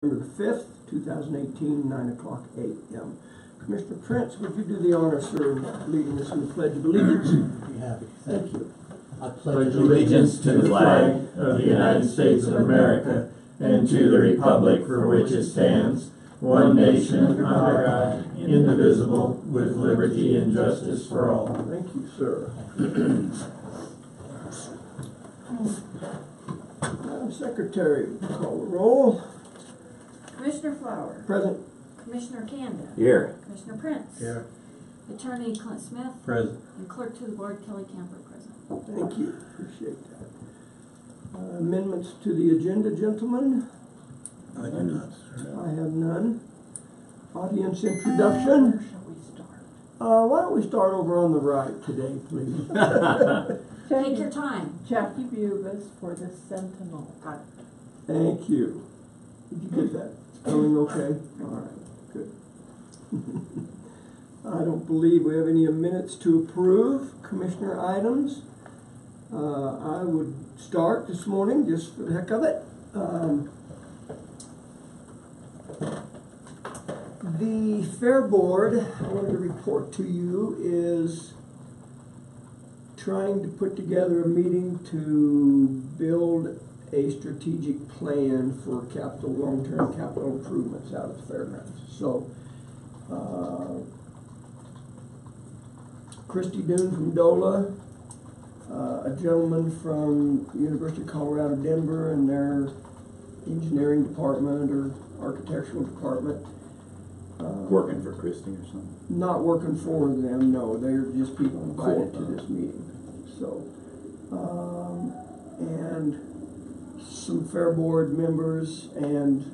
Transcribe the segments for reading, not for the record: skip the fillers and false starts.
November the 5th, 2018, 9 o'clock a.m. Commissioner Prince, would you do the honor, sir, of leading us in the Pledge of Allegiance? I'd be happy. Thank you. I pledge allegiance to the flag of the United States of America and to the republic for which it stands, one nation under God, indivisible, with liberty and justice for all. Thank you, sir. Madam Secretary, call the roll. Commissioner Flower. Present. Commissioner Kanda. Here. Commissioner Prince. Here. Attorney Clint Smith. Present. And Clerk to the Board Kelly Camper present. Thank you. Appreciate that. Amendments to the agenda, gentlemen? I do not, sir. I have none. Audience introduction. Where shall we start? Why don't we start over on the right today, please? Take your time. Jackie Bubas for the Sentinel. Got it. Thank you. Did you get that? Spelling okay? All right, good. I don't believe we have any minutes to approve. Commissioner items. I would start this morning, just for the heck of it. The Fair Board, I wanted to report to you, is trying to put together a meeting to build a strategic plan for capital, long-term capital improvements out at the fairgrounds. So, Christy Doon from DOLA, a gentleman from University of Colorado, Denver, and their engineering department or architectural department. Working for Christie or something? Not working for them, no. They're just people invited to this meeting. So, and some Fair Board members and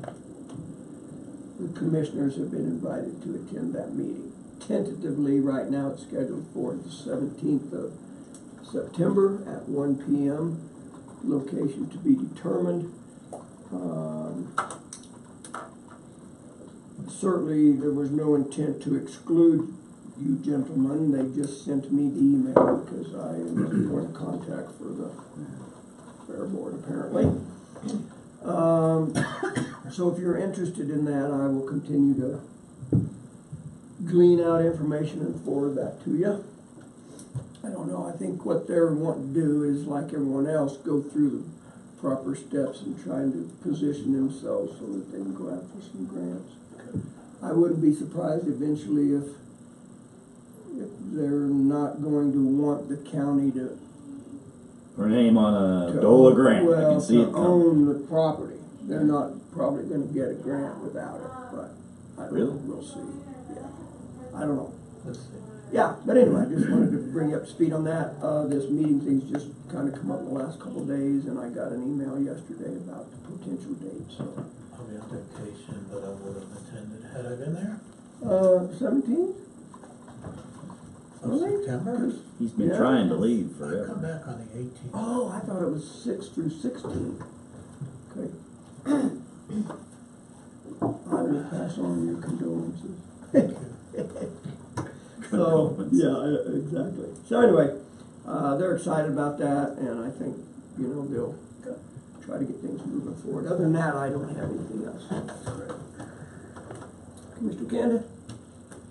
the commissioners have been invited to attend that meeting. Tentatively, right now, it's scheduled for the 17th of September at 1 p.m. Location to be determined. Certainly, there was no intent to exclude you gentlemen. They just sent me the email because I am the point of contact for the Fair Board, apparently. So if you're interested in that, I will continue to glean out information and forward that to you. I don't know. I think what they're wanting to do is, like everyone else, go through the proper steps and trying to position themselves so that they can go out for some grants. I wouldn't be surprised eventually if they're not going to want the county to Her name on a DOLA grant. Well, I can see it to coming. own the property. They're not probably going to get a grant without it, but I don't know. We'll see. Yeah, I don't know. Let's see. Yeah, but anyway, I just wanted to bring you up to speed on that. This meeting thing's just kind of come up in the last couple of days, and I got an email yesterday about the potential date. So I'll be on vacation, but I would have attended. Had I been there? 17th? Of Really? September? He's been Yeah. trying to leave I come forever. back on the 18th. Oh, I thought it was 6 through 16. Okay. I will pass on your condolences. Thank you. So, yeah, exactly. So anyway, they're excited about that, and I think, you know, they'll try to get things moving forward. Other than that, I don't have anything else. Mr. Kanda?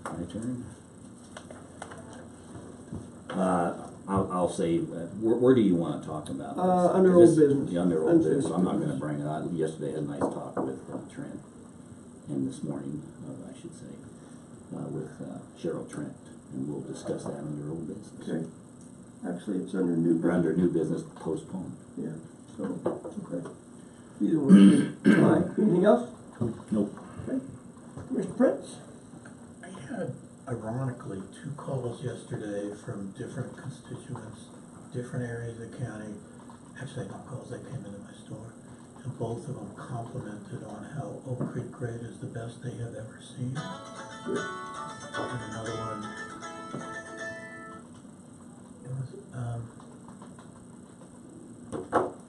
My turn. I'll say, where do you want to talk about this? Under Because old business. The under old Unfinished business. I'm not going to business. bring it out. Yesterday I had a nice talk with Trent, and this morning, I should say, with Cheryl Trent, and we'll discuss that under old business. Okay. Actually, it's under new Or business. under new business postponed. Yeah, so, okay. Either one. Fine. Anything else? Nope. Okay. Mr. Prince? I had, ironically, 2 calls yesterday from different constituents, different areas of the county. Actually, not calls, they came into my store. And both of them complimented on how Oak Creek Grade is the best they have ever seen. Good. And another one, it was, I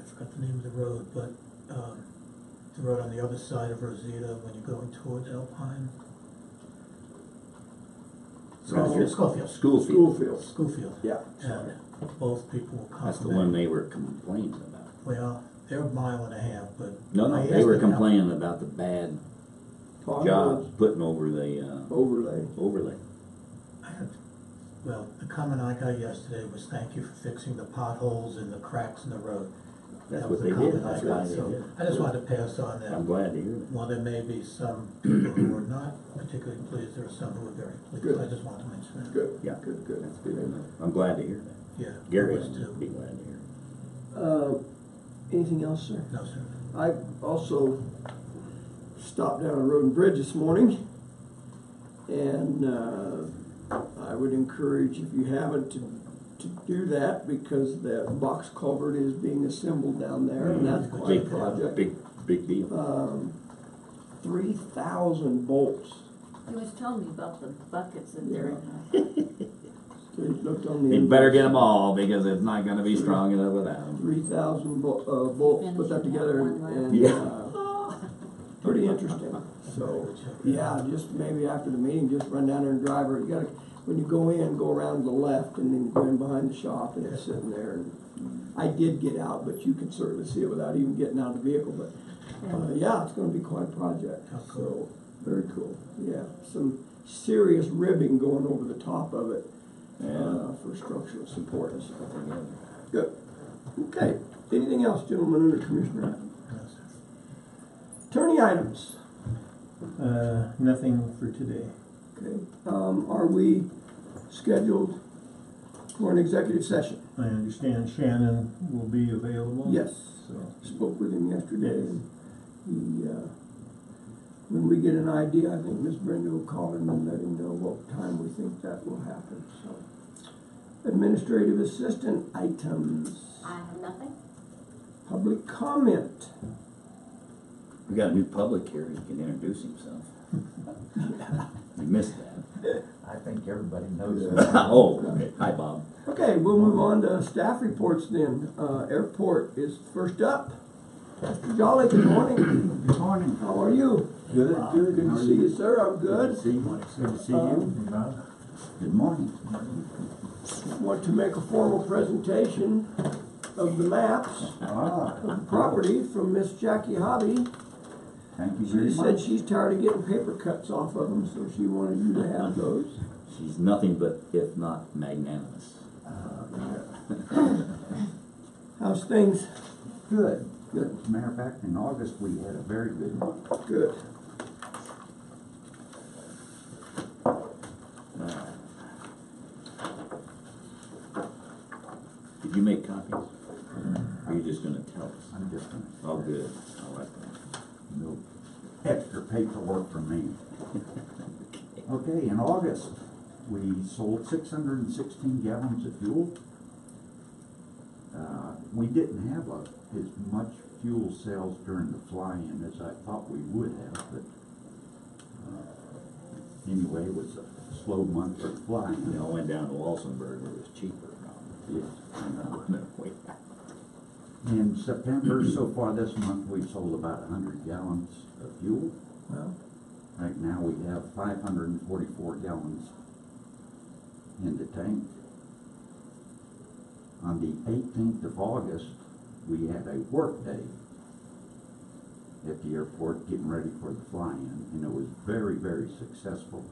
forgot the name of the road, but the road on the other side of Rosita when you're going towards Alpine. Schofield. Schoolfield. Schofield. Yeah. And both people were complimenting. That's the one they were complaining about. Well, they're a mile and a half, but. No, I they asked were them how- complaining about the bad Potholes, jobs putting over the, overlay. overlay. Well, the comment I got yesterday was thank you for fixing the potholes and the cracks in the road. That's That what was they the did, comment that's I got, why they so did. I just wanted to pass on that. I'm glad to hear that. While there may be some people who are not particularly pleased, there are some who are very pleased. Good. I just wanted to mention that. Good, Yeah. good. That's good enough. I'm glad to hear that. Yeah. Gary I was would too. be glad to hear. Anything else, sir? No, sir. I also stopped down on Road and Bridge this morning, and I would encourage, if you haven't, to do that, because that box culvert is being assembled down there, and that's quite a Big project. Big deal. 3,000 bolts. He was telling me about the buckets that Yeah. they're in. They looked on the. You better get them all, because it's not gonna be strong enough without them. 3,000 bolts put that together, and Yeah. pretty interesting. So, yeah, just maybe after the meeting, just run down there and drive her. You gotta, when you go in, go around to the left, and then go in behind the shop, and it's sitting there. And I did get out, but you can certainly see it without even getting out of the vehicle. But yeah, it's going to be quite a project. How So cool. very cool. Yeah, some serious ribbing going over the top of it for structural support and stuff. Good. Okay. Anything else, gentlemen, under Commissioner? No, sir. Attorney items. Nothing for today. Okay. Are we scheduled for an executive session? I understand Shannon will be available. Yes. So, Spoke with him yesterday, and he, when we get an idea, I think Miss Brenda will call him and let him know what time we think that will happen, so. Administrative assistant items, I have nothing. public comment. We got a new public here, he can introduce himself. You missed that. I think everybody knows Yeah. that. Oh, okay. Hi, Bob. Okay, we'll move on to staff reports then. Airport is first up. Mr. Jolly, good morning. Good morning. How are you? Good, good. Good How to are see you, sir. I'm Good good. to see you. Good to see you. Good morning. Want to make a formal presentation of the maps of the property from Miss Jackie Hobby. Thank you very She much. said she's tired of getting paper cuts off of them, so she wanted you to have those. She's nothing but, if not magnanimous. How's things? Good. Good. As a matter of fact, in August, we had a very good month. Good. Did you make copies? Or are you just gonna tell us? I'm just gonna, Oh, good. I like that. no extra paperwork from me. Okay, in August, we sold 616 gallons of fuel. We didn't have as much fuel sales during the fly-in as I thought we would have, but anyway, it was a slow month for flying. We all went down to Walsenburg where it was cheaper. Yes. No, wait. In September, so far this month, we've sold about 100 gallons of fuel. Well, Right now, we have 544 gallons in the tank. On the 18th of August, we had a work day at the airport getting ready for the fly-in, and it was very, very successful.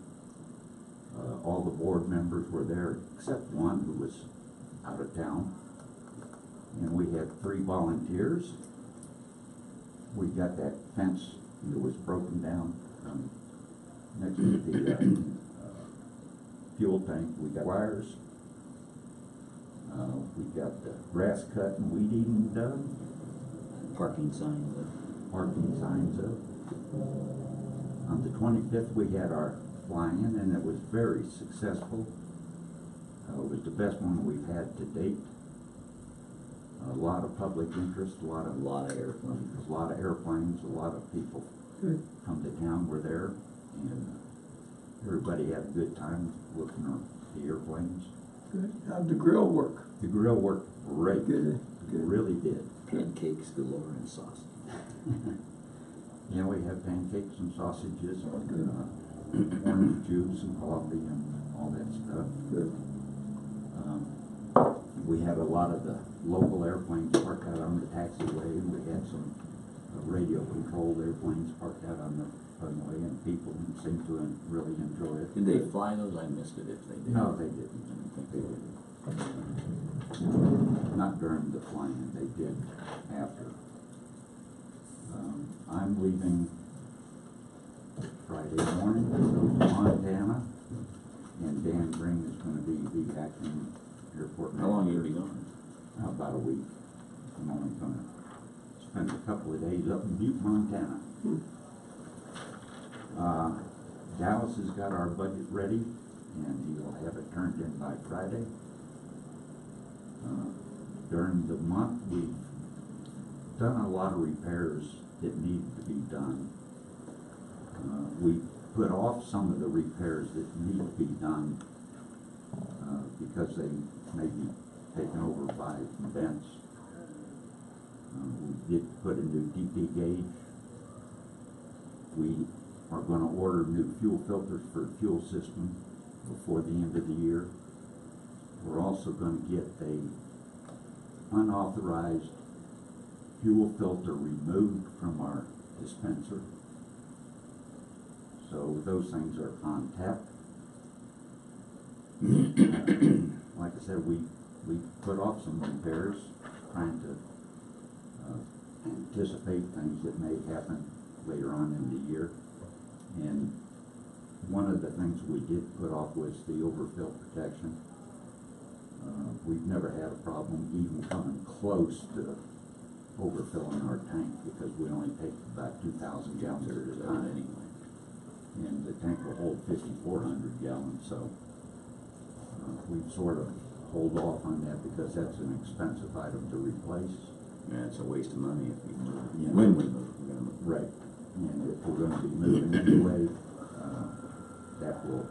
All the board members were there except one who was out of town. And we had 3 volunteers. We got that fence that was broken down next to the fuel tank. We got wires. We got the grass cut and weed eating done. Parking signs. Parking signs up. On the 25th, we had our fly-in, and it was very successful. It was the best one we've had to date. A lot of public interest, a lot of airplanes, a lot of people good. come to town were there, and everybody had a good time looking at the airplanes. Good. How'd the grill work? The grill worked great. Good. It really did. Pancakes galore and sausage. Yeah, we had pancakes and sausages and orange juice and coffee and all that stuff. Good. We had a lot of the local airplanes parked out on the taxiway, and we had some radio-controlled airplanes parked out on the runway, and people seemed to really enjoy it. Did they fly those? I missed it if they did. No, they didn't. I didn't think they did. Not during the flying, they did after. I'm leaving Friday morning to go to Montana, and Dan Green is going to be the acting airport manager. How long are you gonna be gone? About a week. I'm only going to spend a couple of days up in Butte, Montana. Dallas has got our budget ready, and he'll have it turned in by Friday. During the month, we've done a lot of repairs that needed to be done. We put off some of the repairs that need to be done because they may be taken over by events. We did put a new DP gauge. We are going to order new fuel filters for the fuel system before the end of the year. We're also going to get a unauthorized fuel filter removed from our dispenser. So those things are on tap. Like I said, we put off some repairs, trying to anticipate things that may happen later on in the year. And one of the things we did put off was the overfill protection. We've never had a problem even coming close to overfilling our tank because we only take about 2,000 gallons at a time anyway. And the tank will hold 5,400 gallons, so we've sort of hold off on that because that's an expensive item to replace. Yeah, it's a waste of money if we move. Yeah. When we move, we're gonna move. Right. And if we're going to be moving anyway, that will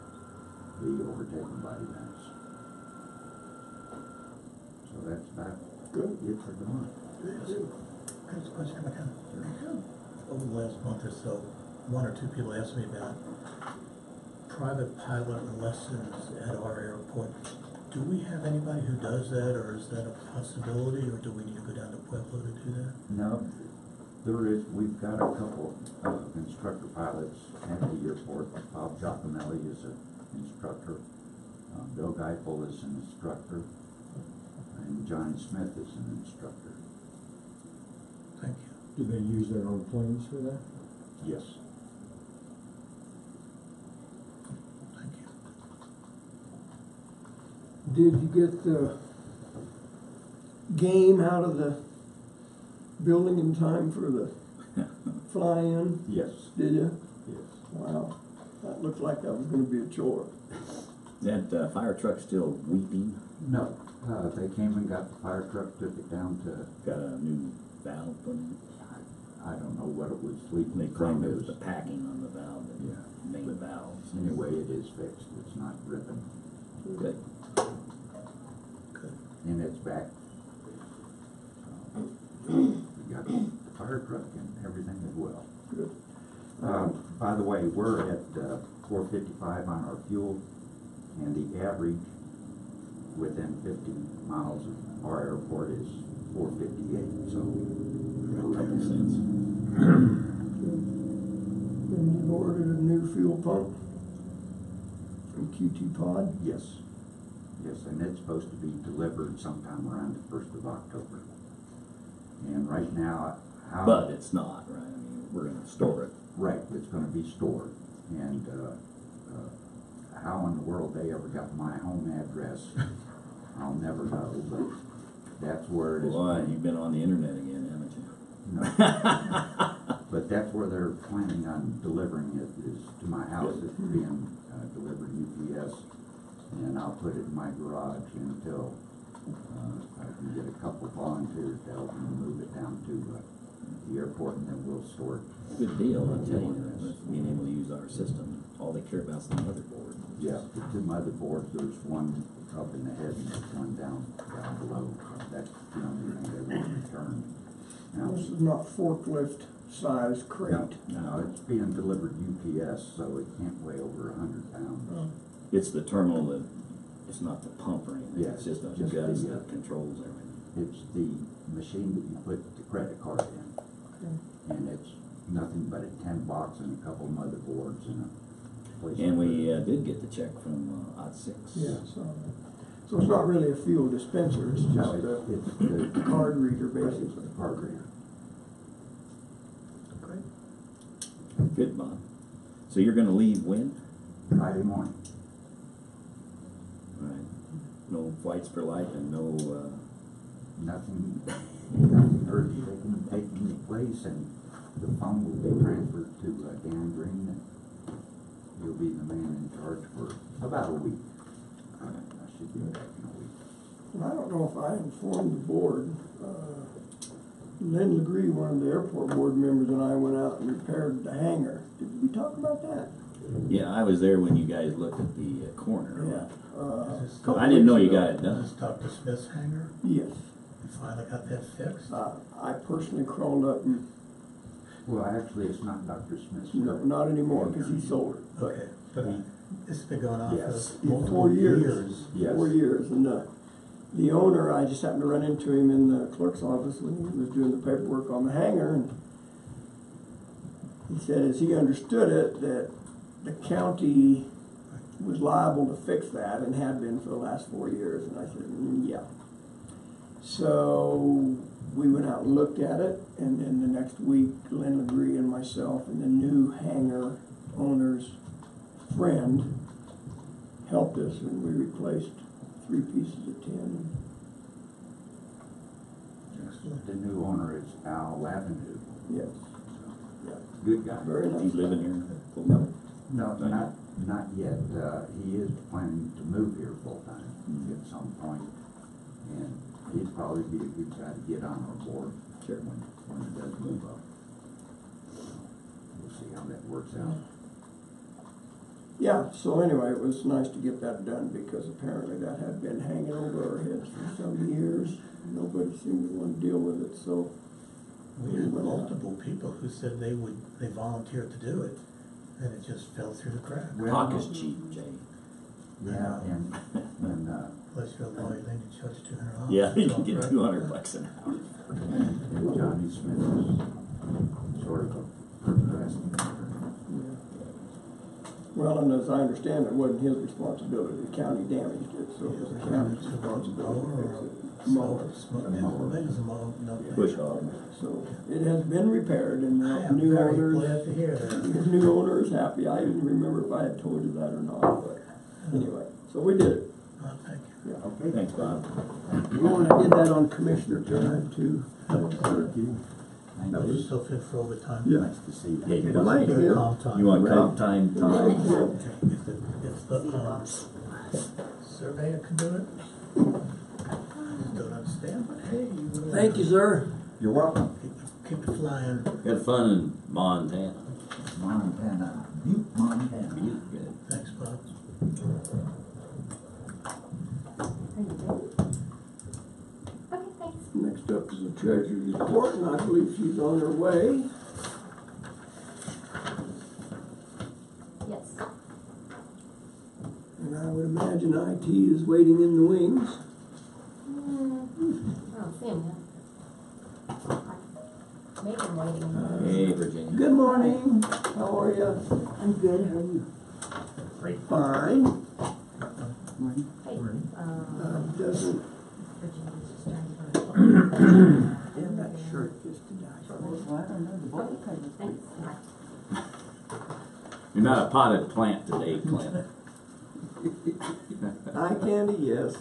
be overtaken by events. So that's about Good. it for the month. Here's a question about over the last month or so, one or two people asked me about private pilot lessons at our airport. Do we have anybody who does that, or is that a possibility, or do we need to go down to Pueblo to do that? No, there is, we've got a couple of instructor pilots at the airport. Bob Giacomelli is an instructor. Bill Geipel is an instructor. And John Smith is an instructor. Thank you. Do they use their own planes for that? Yes. Thank you. Did you get the game out of the building in time for the fly-in? Yes. Did you? Yes. Wow, that looked like that was gonna be a chore. That fire truck still weeping? No, they came and got the fire truck, took it down to, Got a new valve put in? I don't know what it was leaking They from. claimed it was the packing on the valve, the Yeah. main valves. Anyway, it is fixed, it's not ripping, Good. Good. and it's back. We got the fire truck and everything as well. Good. By the way, we're at 455 on our fuel, and the average within 50 miles of our airport is 458, so. A couple cents. And you've ordered a new fuel pump from QT Pod? Yes, yes, and it's supposed to be delivered sometime around the 1st of October. And right now, But it's not, right? I mean, we're gonna store it. right, it's gonna be stored. And, how in the world they ever got my home address, I'll never know, but that's where it is. Boy, you've been on the internet again, haven't you? No. But that's where they're planning on delivering it, is to my house. It's being delivered UPS, and I'll put it in my garage until I can get a couple volunteers to help me move it down to the airport, and then we'll store it. Good deal, I'll tell you, being able to use our system. All they care about is the motherboard. Yeah, the two motherboards, there's one up in the head and there's one down below. That's the only thing they want returned. Now, This is not forklift size crate. no, it's being delivered UPS, so it can't weigh over 100 pounds. It's the terminal that It's not the pump or anything, Yeah, it's just a just guts the, that controls everything. It's the machine that you put the credit card in. And it's nothing but a tin box and a couple motherboards and a place. And we did get the check from BOCC. Yeah, so it's not really a fuel dispenser, it's No, just it's the card reader, It's basically. the card reader. Great. Good, Bob. So you're gonna leave when? Friday morning. Right. No flights for life and no, Nothing heard taking place, and the phone will be transferred to Dan Green, and he'll be the man in charge for about a week. I should be back in a week. And I don't know if I informed the board, Lynn Legree, one of the airport board members, and I went out and repaired the hangar. Did we talk about that? yeah, I was there when you guys looked at the corner. Yeah. Is this- I didn't know you got it Is done. this Dr. Smith's hangar? Yes. You finally got that fixed? I personally crawled up and, Well, actually, it's not Dr. Smith's. no, not anymore, because he sold it. But Okay, but this has been going on Yes. for multiple 4 years. Yes. 4 years, and the owner, I just happened to run into him in the clerk's office when he was doing the paperwork on the hangar, and he said, as he understood it, that the county was liable to fix that and had been for the last 4 years, and I said, yeah. So we went out and looked at it, and then the next week, Lynn Legree and myself and the new hangar owner's friend helped us, and we replaced 3 pieces of tin. Excellent. The new owner is Al Avenue. Yes, yeah, Good guy. very nice. He's living here full No. time? No, not yet. He is planning to move here full time at some point, and he'd probably be a good guy to get on our board when it does move up. We'll see how that works out. Yeah, so anyway, it was nice to get that done, because apparently that had been hanging over our heads for some years. Nobody seemed to want to deal with it, so. We had multiple people who said they volunteered to do it, and it just fell through the cracks. Talk is cheap, Jay. Yeah, and Plus you're a lawyer, then you charge $200. Yeah, you It's all get right. $200 an hour. and Johnny Smith is sort of a procrastinator. Well, and as I understand, it wasn't his responsibility, the county damaged it, so it was the county's responsibility to fix it. Mower. Push hog. So it has been repaired, and I the am new very owner, glad to hear that. his new owner is happy. I didn't remember if I had told you that or not, but anyway, so we did it. Oh, thank you. Yeah. Okay. Thanks, Bob. Oh, and I did that on Commissioner time too. Thank you. That was still fit for overtime. Yeah. Nice to see you. Yeah, you Mike, Good yeah. comp time. You want comp time? If the surveyor can do it, don't understand, but hey, you. Thank you, sir. You're welcome. Keep it flying. Had fun in Montana. Montana, Butte, Montana. Butte, good. Thanks, Bob. Okay, thanks. Next up is the treasurer's report, and I believe she's on her way. Yes. And I would imagine IT is waiting in the wings. I don't see him yet. Make him waiting. Hey, Virginia. Good morning. How are you? I'm good, how are you? Fine. Hey, Doesn't, Virginia's just trying to. and that shirt just to die for. Well, I don't know, the bubble cover. Thanks. Bye. You're not a potted plant today, Clint. Eye candy, yes.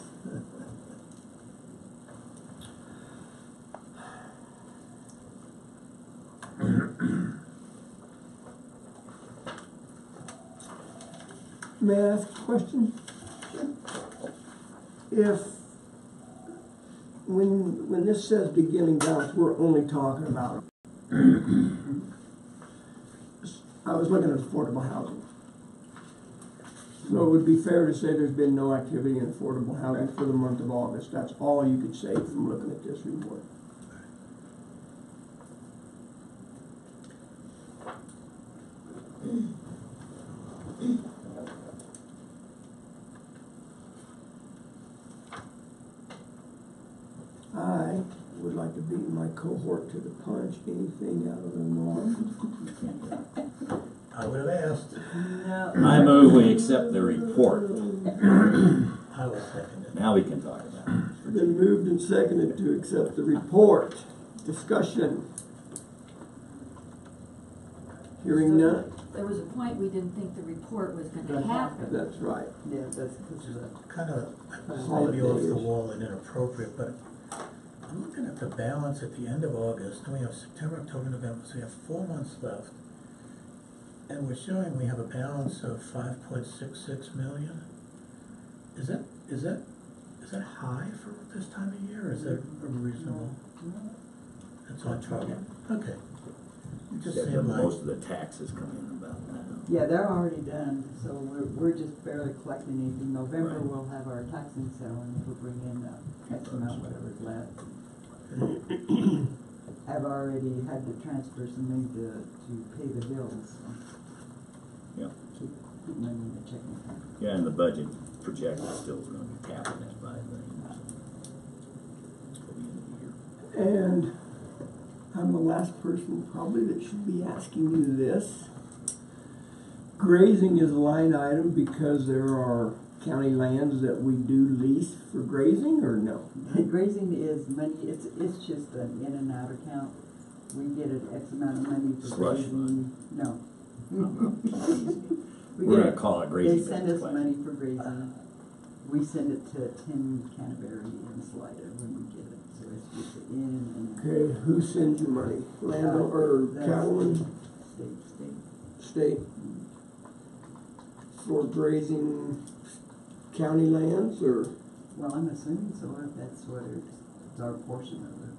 May I ask a question? If, when this says beginning balance, we're only talking about, I was looking at affordable housing. So it would be fair to say there's been no activity in affordable housing for the month of August. That's all you could say from looking at this report. cohort to the punch. Anything out of the norm? I would have asked. No. I move we accept the report. I was seconded. Now we can talk about it. It's been moved and seconded to accept the report. Discussion. Hearing none? There was a point we didn't think the report was gonna Gonna happen. happen. That's right. Yeah, that's because of that. Kind of maybe off the wall and inappropriate, but I'm looking at the balance at the end of August, and we have September, October, November, so we have 4 months left. And we're showing we have a balance of 5.66 million. Is that high for this time of year, or is that reasonable? That's on target, okay. It just Except that seemed like, most of the taxes come in about now. Yeah, they're already done, so we're just barely collecting anything. November, Right. we'll have our taxing sale and we'll bring in X amount, whatever's left. I've already had to transfer some money to pay the bills, so Yeah. keep money in the checking account. Yeah, and the budget projected still is gonna be capping at 5 million. So till the end of the year. And I'm the last person probably that should be asking you this. Grazing is a line item because there are county lands that we do lease for grazing, or no? Grazing is money, it's just an in and out account. We get an X amount of money for Slush grazing. No. We We're get gonna call it grazing They send business us plan. money for grazing. We send it to Tim Canterbury and Slida when we get it, so it's just the in and out. Okay, who sends you money? Landowner or That's cattleman? State. State? For grazing county lands, or Well, I'm assuming so, if that's what it's our portion of it.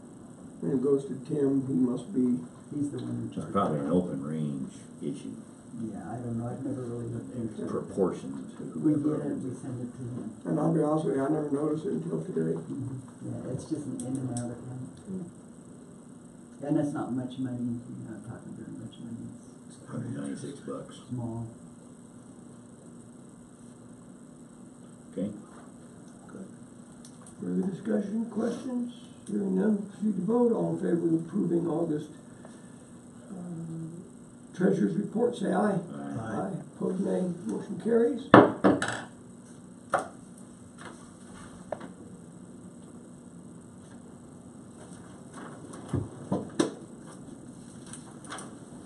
when it goes to Tim, he must be, He's the one in It's charge. probably an open range issue, Yeah, I don't know, I've never really looked into it. proportion to We whoever. get it, we send it to him. and I'll be honest with you, I never noticed it until today. Yeah, it's just an in and out account. And it's not much money, you're not talking very much money, it's $196. small. Okay, Further discussion, questions? Hearing none, proceed to vote. All in favor of approving August Treasurer's report, say aye. Aye. Opposed, nay. Motion carries.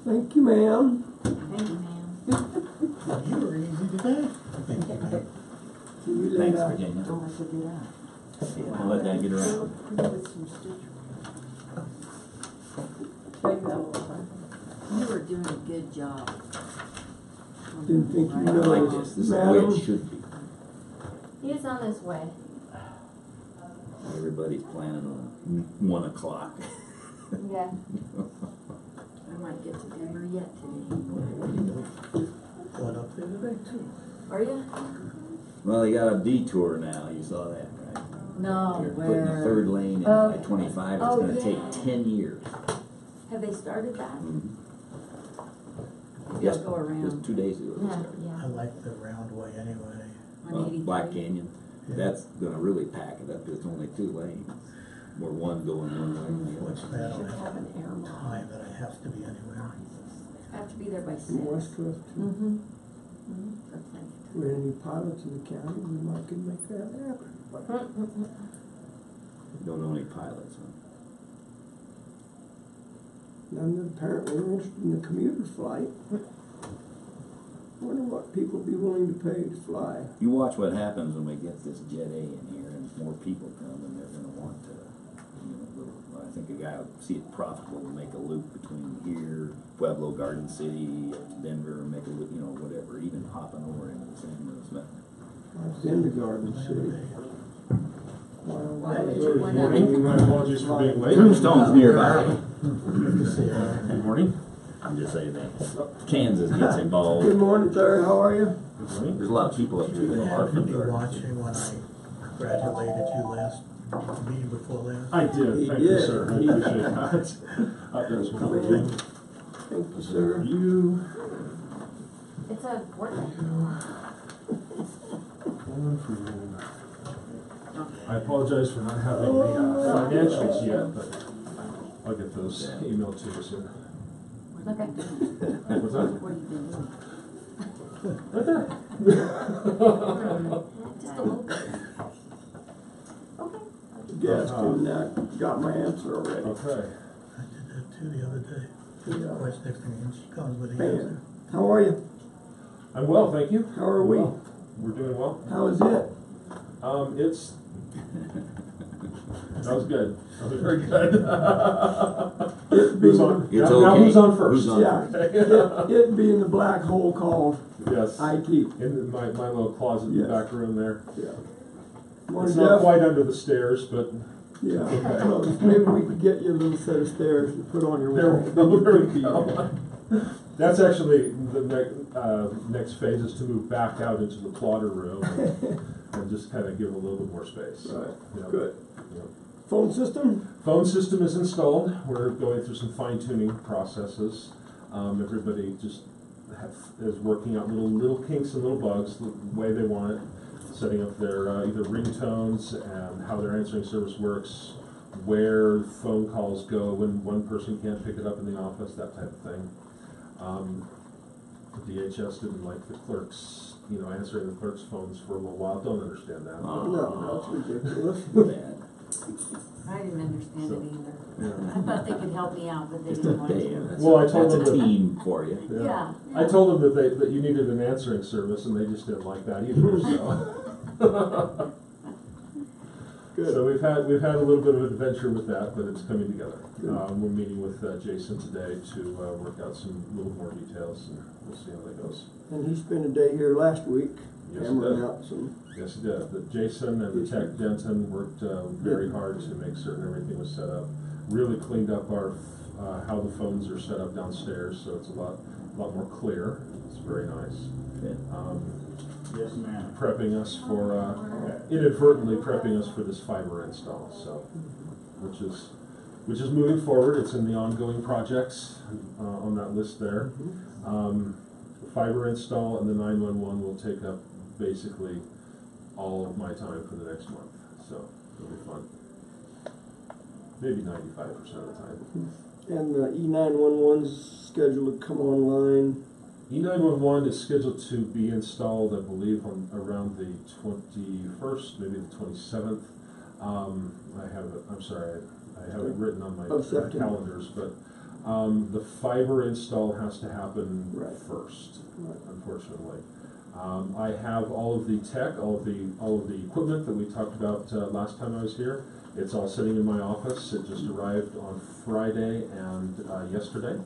Thank you, ma'am. Thank you, ma'am. you were easy to get. Thank you, ma'am. See you later. thanks, Virginia. Don't have to get out. I'll let that get around. You were doing a good job. Didn't think you I noticed. like this, this is the way Madam? it should be. He's on his way. Everybody's planning on 1 o'clock. Yeah. I might get to Denver yet today. Going up there today too. Are you? Well, they got a detour now, you saw that, right? No, They're putting a where? 3rd lane in Oh. by 25, it's Oh, gonna yeah. take 10 years. Have they started that? Yes, They'll go around. just 2 days ago they Yeah, started. I yeah. like the round way anyway. On 83. Black Canyon, Yeah. that's gonna really pack it up, it's only 2 lanes, where one going one way and the other. What's that? I Should don't have an air have line. time that I have to be anywhere. I have to be there by 6. From West Coast. Mm-hmm. That's plenty of We had any pilots in the county, we might could make that happen. time. Don't know any pilots, huh? None that apparently are interested in the commuter flight. Wonder what people would be willing to pay to fly. You watch what happens when we get this Jet A in here and more people come and they're gonna want to, I think a guy would see it profitable to make a loop between here, Pueblo, Garden City, Denver, and make a loop, whatever, even hopping over into the San Luis Valley. I was in the Garden City. Why would you Good wanna- morning, my apologies for being late. Tombstone's nearby. Good to see you. Good morning. I'm just saying that. Kansas gets Good involved. morning, sir, how are you? Good morning. There's a lot of people up here that are Happened from to be Garden. watching when I congratulated you last meeting before last. I did, He thank you, did. sir. I He appreciate did. that. There's Come one in. thing. Thank you, sir. You. It's a work. One for you. I apologize for not having the financials yet, but I'll get those emailed to you soon. Okay. What's that? What are you doing? Right there. Just a little bit. Okay. Gas tune that, got my answer already. Okay. I did that too the other day. Yeah. Wife's next to me and she comes with the Man, answer. how are you? I'm well, thank you. How are we? Well. We're doing well. How is it? That was good. That was very good. It Who's being, on? It's Now okay. who's on first? Who's on yeah, it being the black hole called Yes. IT. In my little closet in Yes. the back room there. Yeah. It's Morning, not Jeff. quite under the stairs, but Yeah. Close. Maybe we could get you a little set of stairs to put on your there wall. we go. There we go. That's actually the next phase is to move back out into the plotter room and just kind of give it a little bit more space. Right. Yep. Good. Yep. Phone system? Phone system is installed. We're going through some fine tuning processes. Everybody just is working out little kinks and little bugs the way they want it, setting up their either ringtones and how their answering service works, where phone calls go when one person can't pick it up in the office, that type of thing. DHS didn't like the clerks, answering the clerks' phones for a little while. Don't understand that. Oh. No, that's ridiculous. Bad. I didn't understand So, it either. Yeah. I thought they could help me out, but they Just didn't a want day. to. That's Well, I told that's a them that- team for you. Yeah. I told them that you needed an answering service, and they just didn't like that either. So, Good. so we've had a little bit of an adventure with that, but it's coming together. Good. We're meeting with Jason today to work out some little more details, and we'll see how that goes. And he spent a day here last week, Yes, he hammering did. out some. Yes, he did. The Jason and the tech Denton worked very hard to make certain everything was set up. Really cleaned up our how the phones are set up downstairs, so it's a lot more clear. It's very nice. Good. Yes, ma'am. Prepping us for inadvertently prepping us for this fiber install. So, which is moving forward. It's in the ongoing projects on that list there. Fiber install and the 911 will take up basically all of my time for the next month. So it'll be fun. Maybe 95% of the time. And the E911's scheduled to come online. E911 is scheduled to be installed, I believe, on around the 21st, maybe the 27th. I have it written on my Of September. calendars, but the fiber install has to happen Right. first, Right. unfortunately. I have all of the tech, all of the equipment that we talked about last time I was here. It's all sitting in my office. It just arrived on Friday and yesterday.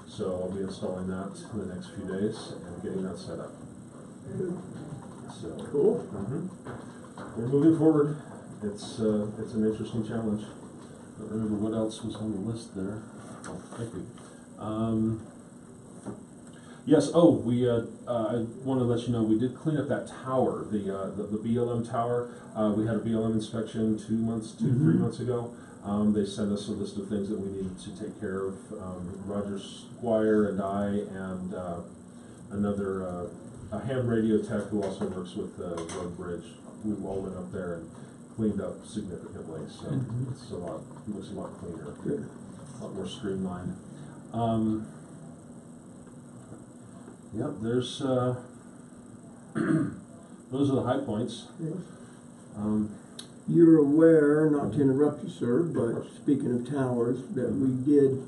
So I'll be installing that in the next few days and getting that set up. So Cool. we're moving forward. It's an interesting challenge. I don't remember what else was on the list there. Oh, thank you. Yes. Oh, I want to let you know we did clean up that tower, the BLM tower. We had a BLM inspection 3 months ago. They sent us a list of things that we needed to take care of. Roger Squire and I and another a ham radio tech who also works with Road Bridge. We all went up there and cleaned up significantly. So it's it looks a lot cleaner, Good. a lot more streamlined. Yep, there's those are the high points. Yes. You're aware, not to interrupt you, sir, but speaking of towers, that we did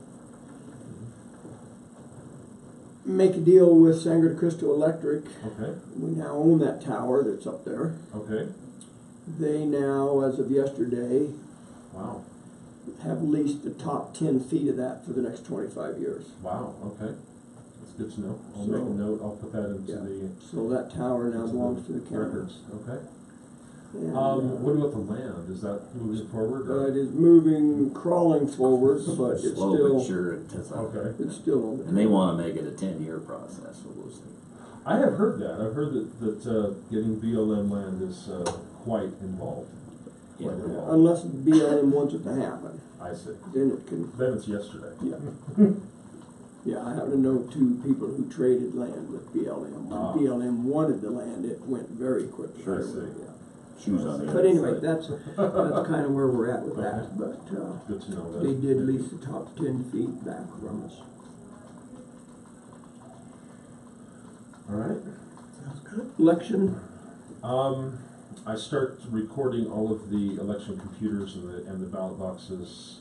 make a deal with Sangre de Cristo Electric. Okay, We now own that tower that's up there. okay, They now, as of yesterday, wow, have leased the top 10 feet of that for the next 25 years. wow, okay. That's good to know. I'll So- make a note, I'll put that into Yeah. the So that tower now belongs to the county. records, okay. And, What about the land? Is that moving forward? Or? it is moving, crawling forward, but it's Slow still, but sure. Okay. it's still on the. And they want to make it a 10-year process, so we'll see. I have heard that. I've heard that getting BLM land is quite involved. Yeah. Quite involved. Unless BLM wants it to happen, I see. then it can, Then it's yesterday. yeah. Yeah, I happen to know 2 people who traded land with BLM. When Ah. BLM wanted the land, it went very quickly. I see. Yeah. Shoes on the But other anyway, foot. that's kind of where we're at with that, but, Good to know that. they did lease the top 10 feet back from us. All right. Sounds good. Election, I start recording all of the election computers and the ballot boxes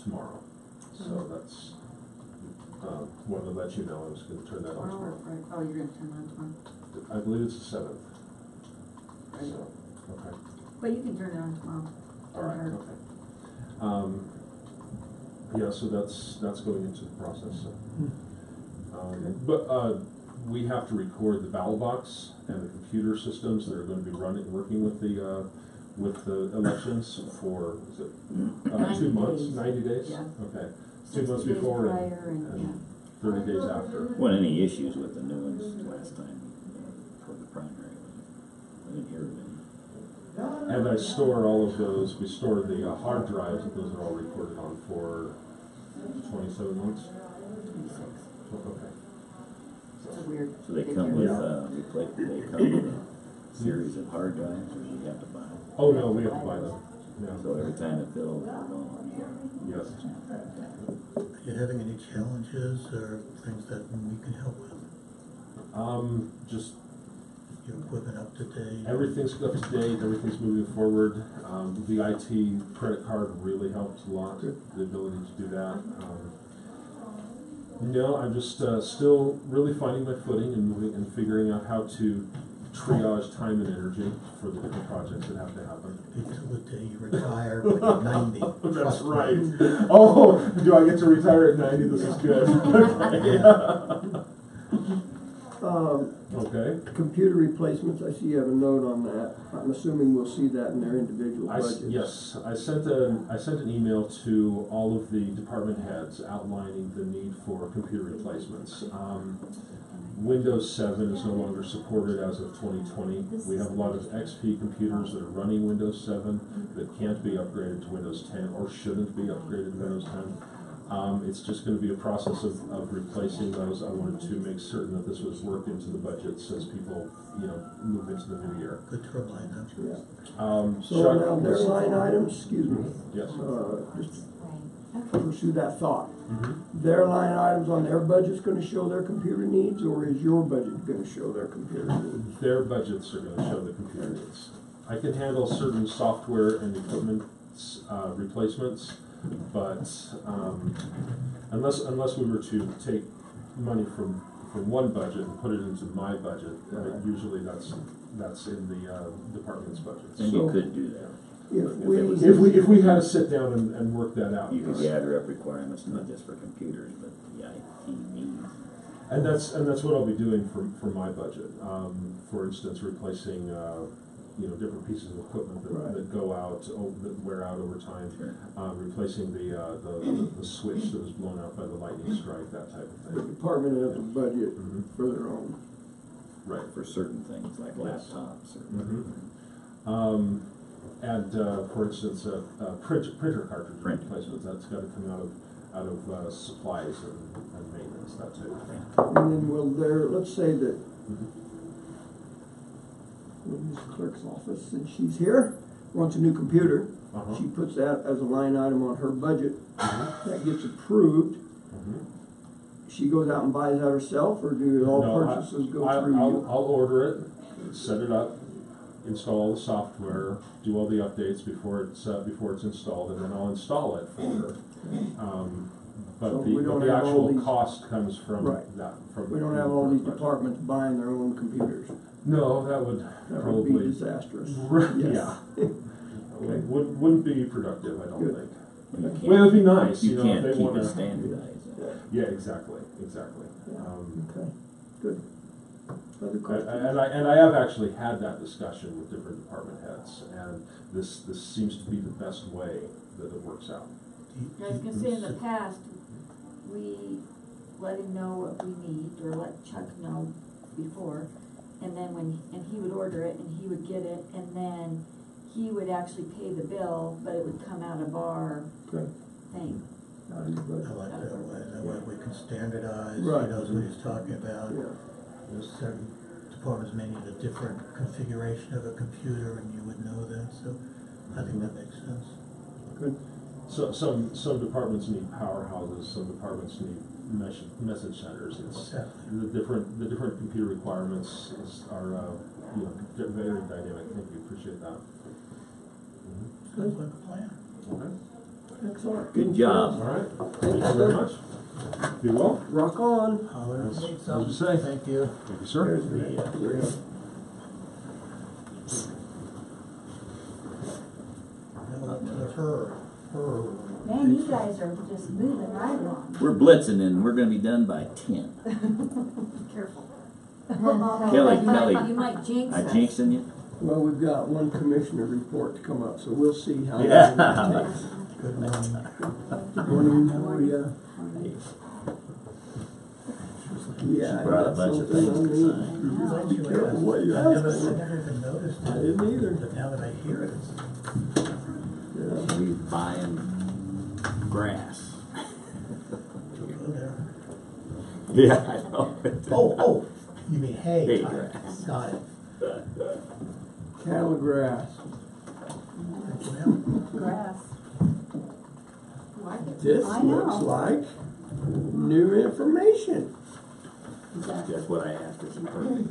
tomorrow. So that's, wanted to let you know, I was gonna turn that on Tomorrow, tomorrow. right, oh, you're gonna turn on tomorrow. I believe it's the 7th. Right. So, okay. But you can turn it on tomorrow. All right, Or- okay. Yeah, so that's going into the process, so. But we have to record the ballot box and the computer systems that are going to be working with the elections for, is it, 90 2 months, days. 90 days? Yeah. Okay. 2 60 months days before prior and 30 days after. Well, any issues with the new ones last time for the primary? I didn't hear of any. And I store all of those, we store the hard drives that those are all recorded on for 27 months? 26. Okay. It's a weird. So they figure. come with, Yeah. they come with a series of hard drives, or do you have to buy them? Oh, no, we have to buy them. So every time it fills, they're gone. Yes. Are you having any challenges or things that we can help with? Just Your equipment up to date? everything's up to date, everything's moving forward. The IT credit card really helped a lot, the ability to do that. No, I'm just still really finding my footing and moving and figuring out how to triage time and energy for the different projects that have to happen. Until the day you retire when you're 90. That's Trust me. right. Oh, do I get to retire at 90? This is good. Okay. computer replacements, I see you have a note on that. I'm assuming we'll see that in their individual budgets. Yes, I sent an email to all of the department heads outlining the need for computer replacements. Windows 7 is no longer supported as of 2020. We have a lot of XP computers that are running Windows 7 that can't be upgraded to Windows 10 or shouldn't be upgraded to Windows 10. It's just going to be a process of replacing those. I wanted to make certain that this was worked into the budgets as people, move into the new year. Good to remind them. Yeah. So Chuck now their was- line items, excuse me, Yes. just pursue that thought. Mhm. Their line items on their budget's gonna show their computer needs, or is your budget gonna show their computer needs? Their budgets are going to show the computer needs. I can handle certain software and equipment replacements, but unless we were to take money from one budget and put it into my budget, usually that's in the department's budgets. And you could do that. If we had to sit down and work that out, You could yes. gather up requirements, not just for computers, but the IT needs. And that's what I'll be doing for my budget. For instance, replacing different pieces of equipment Right. that go out, that wear out over time. Sure. Replacing the switch that was blown out by the lightning strike, that type of The thing. department has a budget Mhm. for their own. Right. For certain things like Yes. laptops or. Mhm. And for instance, printer cartridge Print. replacements, that's got to come out of supplies and maintenance, that type of thing. And then will there, let's say that Mhm. when Ms. Clerk's office, and she's here, wants a new computer, Uh-huh. she puts that as a line item on her budget, Mhm. that gets approved, Mhm. she goes out and buys that herself, or do all No, purchases go I'll- through you? I'll order it, set it up, install the software, do all the updates before it's installed, and then I'll install it for her. So But we don't the have all actual these- cost comes from Right. that. We don't have all these departments buying their own computers. No, that would That would be probably, disastrous. Right, Yes. yeah. Wouldn't be productive, I don't Good. think. You can't- Well, it'd be nice, You if can't they keep wanna. it standardized. Yeah, exactly. Okay, good. Other questions? And I have actually had that discussion with different department heads, and this seems to be the best way that it works out. I was gonna say, in the past, we let him know what we need, or let Chuck know before, and then and he would order it, and he would get it, and then he would actually pay the bill, but it would come out of our Good. thing. Out of your budget. I like that way. That way we can standardize, he Right. knows what he's talking about. Yeah. There's certain departments may need a different configuration of a computer, and you would know that, so I think that makes sense. Good. So, some departments need powerhouses, some departments need message centers. It's Exactly. the different computer requirements are very dynamic. Thank you, appreciate that. Sounds like a plan. Okay. Excellent. Good job. All right. Thank Thank you very much. Be well. Rock on. Holler if you need As something. you say. Thank you. Thank you, sir. There's the, Now up to the her. Man, you guys are just moving right along. We're blitzing and we're gonna be done by 10. Careful. Kelly, You Kelly. might- You might jinx I us. jinxing you? Well, we've got one commissioner report to come up, so we'll see how Yeah. long it takes. Good morning. Good morning, how are you? Yeah, Brought a that's bunch of something things I to need. sign. Glad Be you careful asked. what you I ask never for. even noticed I it. didn't either. But now that I hear it, it's Yeah. He's buying grass. go there. Yeah, I know. Oh, you mean hay? Hay Tyler. grass. Got it. Cattle grass. Well, Grass. This I know. looks like new information. Is that- That's what I asked her. She perfect.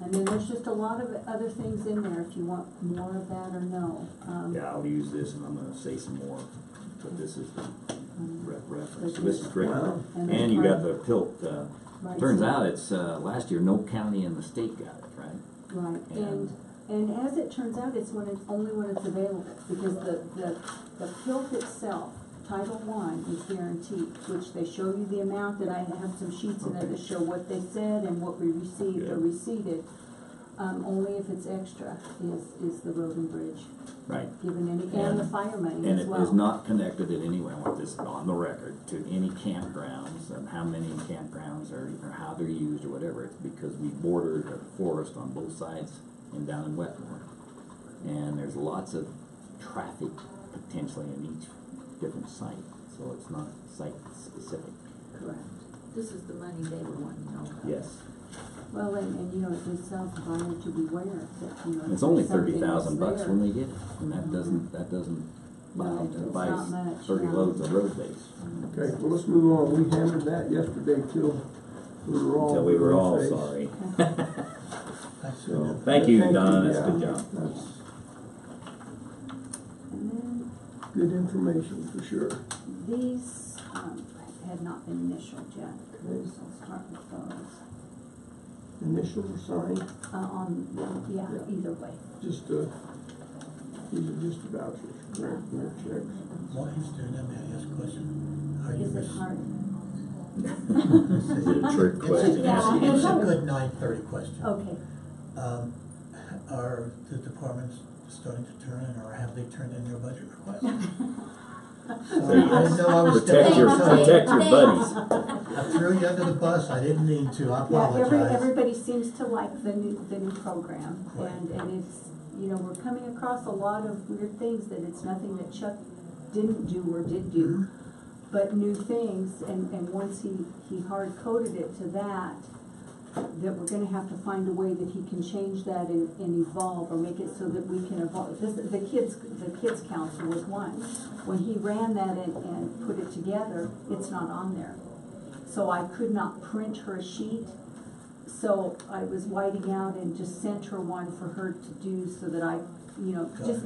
And then there's just a lot of other things in there if you want more of that or no. Yeah, I'll use this and I'm gonna say some more, but this is the reference. So this is great. Wow. And you got the tilt, Right. turns out it's, last year, no county in the state got it, right? Right, And- and as it turns out, it's only when it's available, because the PILT itself, Title I, is guaranteed, which they show you the amount, and I have some sheets in there that show what they said and what we received or Good. receded. Only if it's extra is the road and bridge Right. given and the fire money And as it well. is not connected in any way, I want this on the record, to any campgrounds and how many campgrounds or how they're used or whatever. It's because we border the forest on both sides and down in Wetmore. And there's lots of traffic potentially in each different site, so it's not site specific. Correct. This is the money they were wanting to know about. Yes. Well, and you know, it just tells the buyer to beware that, you know. It's only if something is $30,000 there. when they get it, and that doesn't buy, No, it's buys not much, 30 no. loads of road base. Okay, well, let's move on. We hammered that yesterday till we were all. Until we were all blue-faced. sorry. that's So, good. Thank you, yeah, Don. That's a good yeah, job. That's And then good information for sure. these, had not been initialed yet, so I'll start with those. Initial or sign, Yeah, Yeah. either way. just, these are just vouchers, they're checks. While he's doing that, may I ask a question? Are you Is it res- hard? Is it a trick question? Yeah. Ask It's a you. good 9:30 question. Okay. Are the departments starting to turn in, or have they turned in their budget requests? Sorry, I didn't know I was Protect your, stepping on protect your buddies. I threw you under the bus, I didn't mean to, I Yeah, apologize. everybody seems to like the new program, Right. and it's, you know, we're coming across a lot of weird things that it's nothing that Chuck didn't do or did do, but new things, and once he hard-coded it to that we're gonna have to find a way that he can change that and evolve, or make it so that we can evolve. The kids council was one. When he ran that and put it together, it's not on there. So I could not print her a sheet, so I was whiting out and just sent her one for her to do so that I, you know, just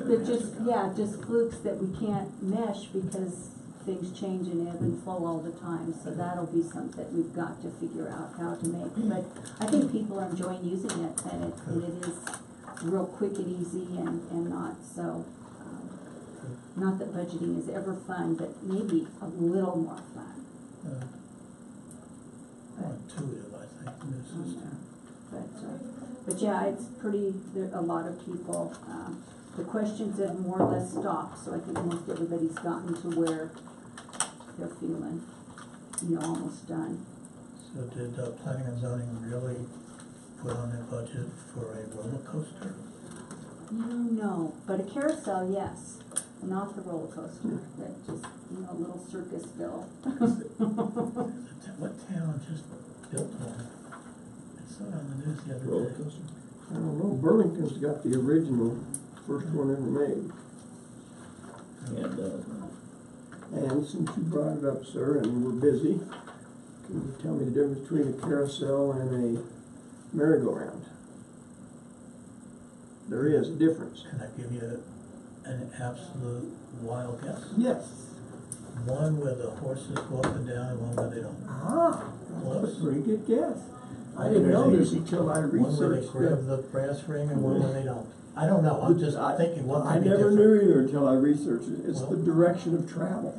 flukes that we can't mesh because things change and ebb and flow all the time, so that'll be something that we've got to figure out how to make. But I think people are enjoying using it, and it is real quick and easy and not so, not that budgeting is ever fun, but maybe a little more fun. More intuitive, I think, in this system. But yeah, it's pretty, there a lot of people, the questions have more or less stopped, so I think most everybody's gotten to where they're feeling, you know, almost done. So did planning and zoning really put on their budget for a roller coaster? No, but a carousel, yes, not the roller coaster, that just, you know, a little Circusville. What town just built one? It's saw it on the news the other Roller day. coaster? I don't know, Burlington's got the original, first one ever made. Yeah, it does, man. And since you brought it up, sir, and we're busy, can you tell me the difference between a carousel and a merry-go-round? There is a difference. Can I give you an absolute wild guess? Yes. One where the horses go up and down and one where they don't. Ah, that's Close. a pretty good guess. I didn't know this until I One where they researched grab it. the brass ring and one where they don't. I don't know, I'm just thinking what I might be never different. knew either until I researched it. It's the Well- direction of travel.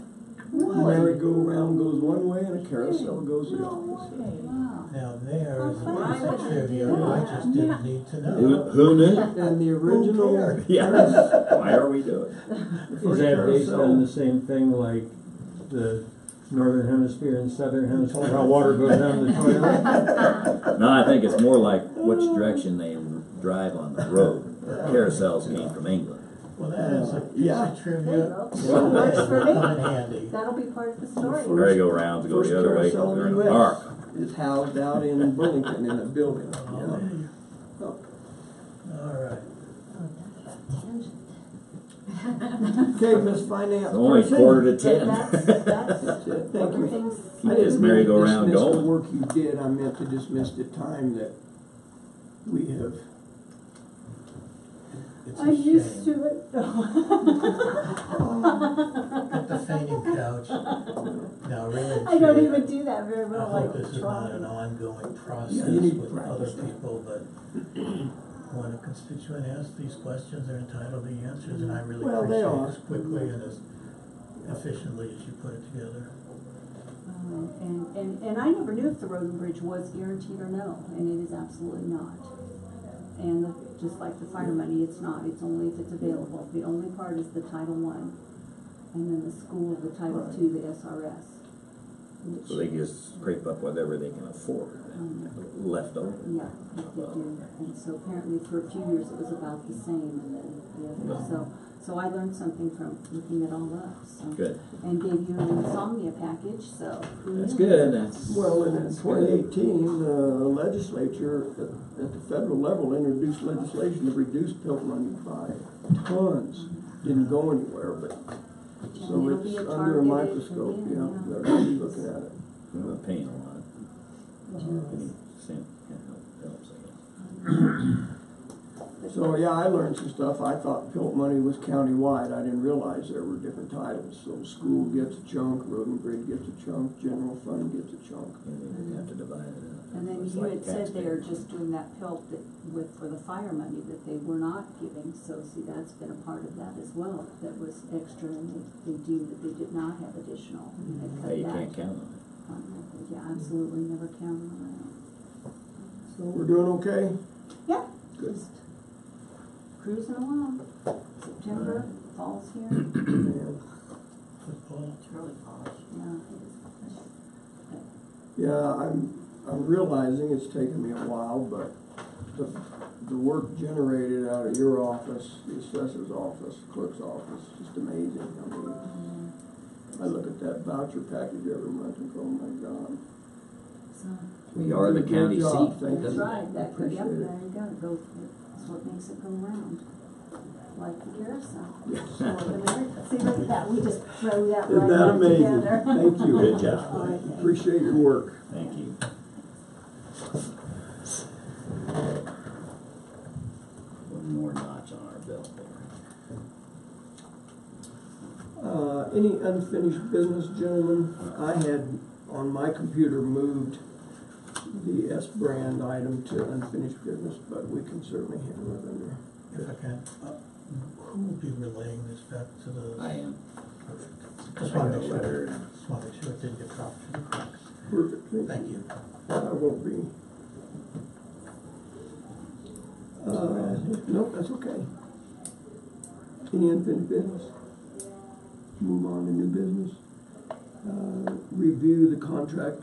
Really? Merry-go-round goes one way and a carousel goes the opposite. Wow. Now there is a Oh, piece of fun. trivia I just didn't need to Who, know. who knew? And the original. cared? Yeah, why are we doing it? Is that based on the same thing like the northern hemisphere and southern hemisphere, how water goes down the toilet? No, I think it's more like which direction they drive on the road. Carousels came from England. Well, that is a piece Yeah. of There you trivia. go. Well, Works for me. come in handy. That'll be part of the story. First- Merry-go-rounds go First the other way, carousel they're in in the a park. US is housed out in Burlington in a building. Oh, Yeah. there you Oh. go. All right. Okay, Miss Finance It's only person. 9:45. That's That's it, thank you. things. Keep I this didn't mean to merry-go-round dismiss the going. work you did, I meant to dismiss the time that we have. It's a I'm used shame. to it. Get the fainting couch. Now, really, I don't truly, even do that very I well, hope like this is not an trying. ongoing process Yeah, you need to with practice other that. people, but when a constituent asks these questions, they're entitled to the answers, and I really Well, they appreciate are. as quickly and as efficiently as you put it together. And I never knew if the road and bridge was guaranteed or no, and it is absolutely not. And just like the fire money, it's not, it's only if it's available. The only part is the Title I, and then the school, the Title II, the SRS. So they just scrape up whatever they can afford, left over. Yeah, they do. And so apparently for a few years it was about the same, and then the other. So I learned something from looking it all up, so. Good. And gave you an insomnia package, so. who That's knew? good, that's. Well, and in 2018, the legislature at the federal level introduced legislation to reduce pilt money by tons. Didn't go anywhere, but, so it'll be it's a under a targeted microscope, again, yeah, yeah. they're gonna be looking at it. We're not paying a lot. Mhm. Any cent helps, I guess. So, yeah, I learned some stuff. I thought pilt money was countywide. I didn't realize there were different titles. So school gets a chunk, road and bridge gets a chunk, general fund gets a chunk. And they didn't have to divide it up. And then It's you like had said they are taxpayers. just doing that pilt that for the fire money that they were not giving, so see, that's been a part of that as well, that was extra, and they deemed that they did not have additional, and they Yeah, cut you that. can't count on it. Yeah, absolutely, never count on that. So we're doing okay? Yeah, Good. just cruising along. September, fall's here, Yeah. Football. it's really fall, yeah, it is. Yeah, I'm realizing it's taken me a while, but the work generated out of your office, the assessor's office, clerk's office, just amazing. I mean, I look at that voucher package every month and go, oh my God. So, We are the You did a good county job. seat. Thank you. that's right, that, Appreciate yep, it. there you go, that's what makes it go round, like the carousel. Yes. Or the merry- See, look at that, we just throw that Isn't right that out amazing? together. Thank you. Good job. All right, thanks. Appreciate your work. Thank you. One more notch on our belt there. Any unfinished business, gentlemen? I had on my computer moved the S brand item to unfinished business, but we can certainly handle it under. If I can, who will be relaying this back to the? I am. Perfect. Just want to make sure, just want to make sure it didn't get dropped through the cracks. Perfect. Thank you. I won't be. Nope, that's okay. Any unfinished business? Move on to new business. Review the contract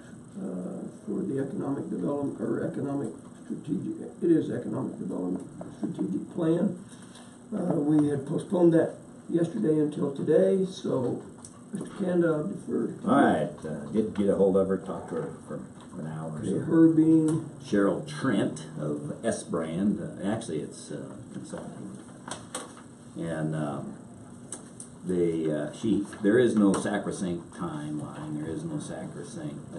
for the economic development, or economic strategic, it is economic development strategic plan. We had postponed that yesterday until today, so Mr. Kanda, I'll defer to you. All right, did get a hold of her, talked to her for an hour or Okay, so. her being, Cheryl Trent of S Brand, actually it's consulting. And there is no sacrosanct timeline, there is no sacrosanct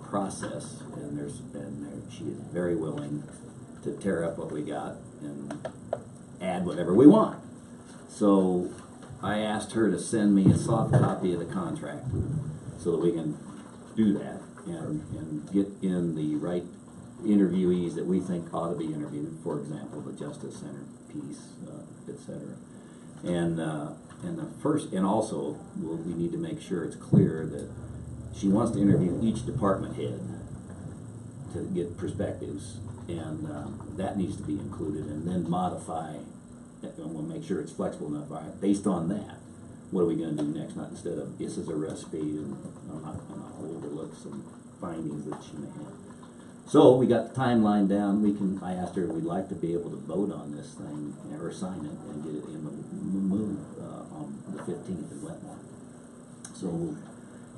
process, and she is very willing to tear up what we got and add whatever we want. So I asked her to send me a soft copy of the contract so that we can do that and get in the right interviewees that we think ought to be interviewed, for example, the Justice Center piece, et cetera. And also we need to make sure it's clear that she wants to interview each department head to get perspectives, and that needs to be included, and then modify. And we'll make sure it's flexible enough. All right, based on that, what are we going to do next? Not instead of this is a recipe, and I'm not going to overlook some findings that she may have. So we got the timeline down. I asked her if we'd like to be able to vote on this thing or sign it and get it in the move on the 15th in Wetmore. So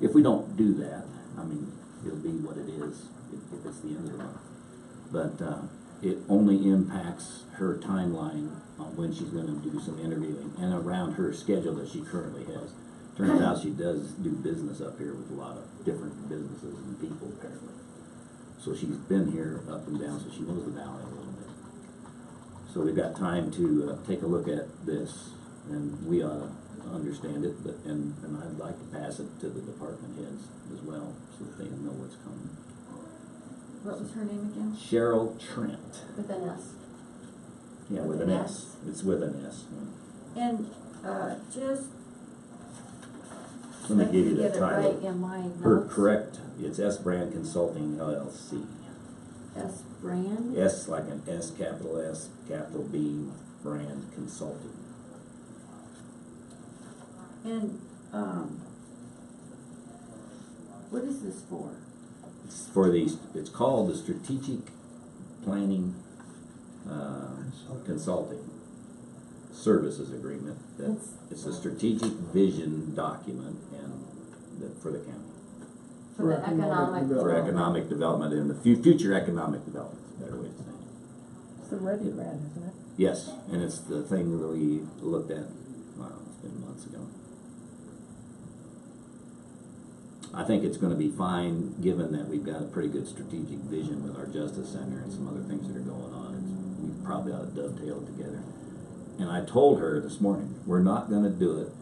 if we don't do that, I mean, it'll be what it is if it's the end of the month. But it only impacts her timeline on when she's going to do some interviewing and around her schedule that she currently has. Turns out she does do business up here with a lot of different businesses and people, apparently. So she's been here up and down, so she knows the valley a little bit. So we've got time to take a look at this, and we ought to understand it, and I'd like to pass it to the department heads as well, so that they know what's coming. What was her name again? Cheryl Trent. With an S. Yeah, with an S. It's with an S. And just Let me let give me you the get it right title. in my notes. Her correct, it's S Brand Consulting LLC. S Brand. S like an S, capital B, Brand Consulting. And what is this for? It's called the Strategic Planning Consulting Services Agreement. It's a strategic vision document for the county. For the economic For economic development and the future economic development, is a better way to say it. It's the Ready Grant, isn't it? Yes, and it's the thing that we looked at, it's been months ago. I think it's going to be fine, given that we've got a pretty good strategic vision with our Justice Center and some other things that are going on. We probably ought to dovetail it together. And I told her this morning, we're not going to do it.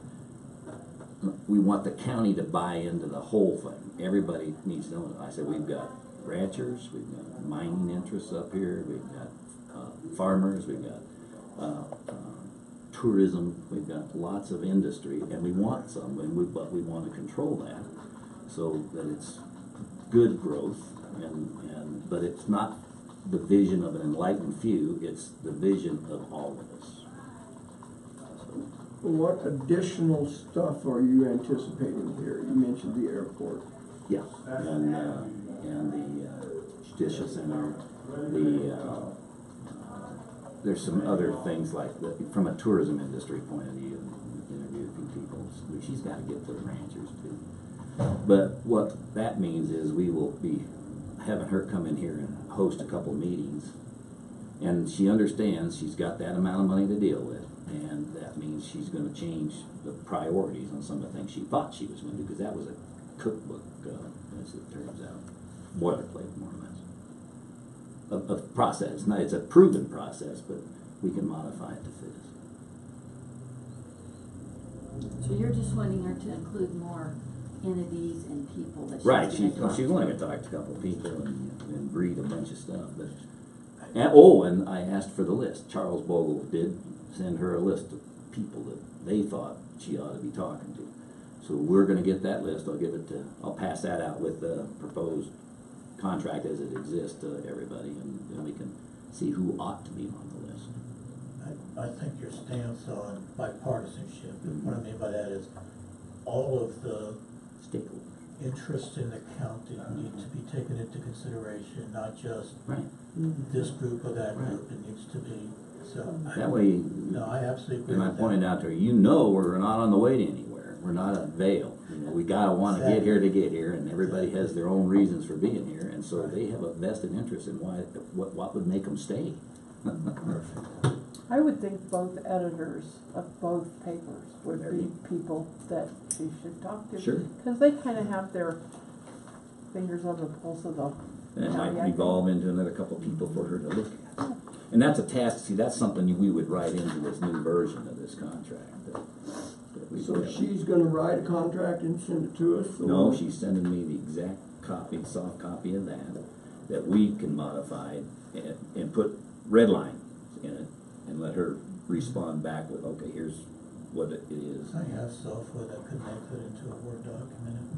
We want the county to buy into the whole thing. Everybody needs to know it. I said, we've got ranchers, we've got mining interests up here, we've got farmers, we've got tourism, we've got lots of industry, and we want some, but we want to control that so that it's good growth, but it's not the vision of an enlightened few, it's the vision of all of us. what additional stuff are you anticipating here? You mentioned the airport. Yeah, and the judicial center, there's some other things like from a tourism industry point of view, interview a few people. She's got to get to the ranchers too. But what that means is we will be having her come in here and host a couple meetings, and she understands she's got that amount of money to deal with, and that means she's going to change the priorities on some of the things she thought she was going to do, because that was a cookbook, as it turns out, boilerplate more or less, of process. Now, it's a proven process, but we can modify it to fit us. So you're just wanting her to include more entities and people that she's Right, gonna she's talk only to. going to talk to a couple of people and breed a bunch of stuff. But and I asked for the list. Charles Bogle did send her a list of people that they thought she ought to be talking to. So we're going to get that list. I'll pass that out with the proposed contract as it exists to everybody, and then we can see who ought to be on the list. I think your stance on bipartisanship, and what I mean by that is all of the Stakeholders. interests in the county need to be taken into consideration, not just Right. this group or that group. It needs to be, so. That way, No, I absolutely agree and I with pointed that. out to her, we're not on the way to anywhere. we're not a veil. You know, we gotta wanna get here to get here, and everybody has their own reasons for being here, and so they have a vested interest in what would make them stay. Perfect. I would think both editors of both papers would be people that she should talk to. Sure. Because they kind of have their fingers on the pulse of the And it county, I might think. evolve into another couple people for her to look at. And that's a task, see, that's something we would write into this new version of this contract. that we So would have. she's gonna write a contract and send it to us? or- No, she's sending me the exact copy, soft copy of that we can modify and put red line in it and let her respond back with, okay, here's what it is. I have software that could make it into a Word document.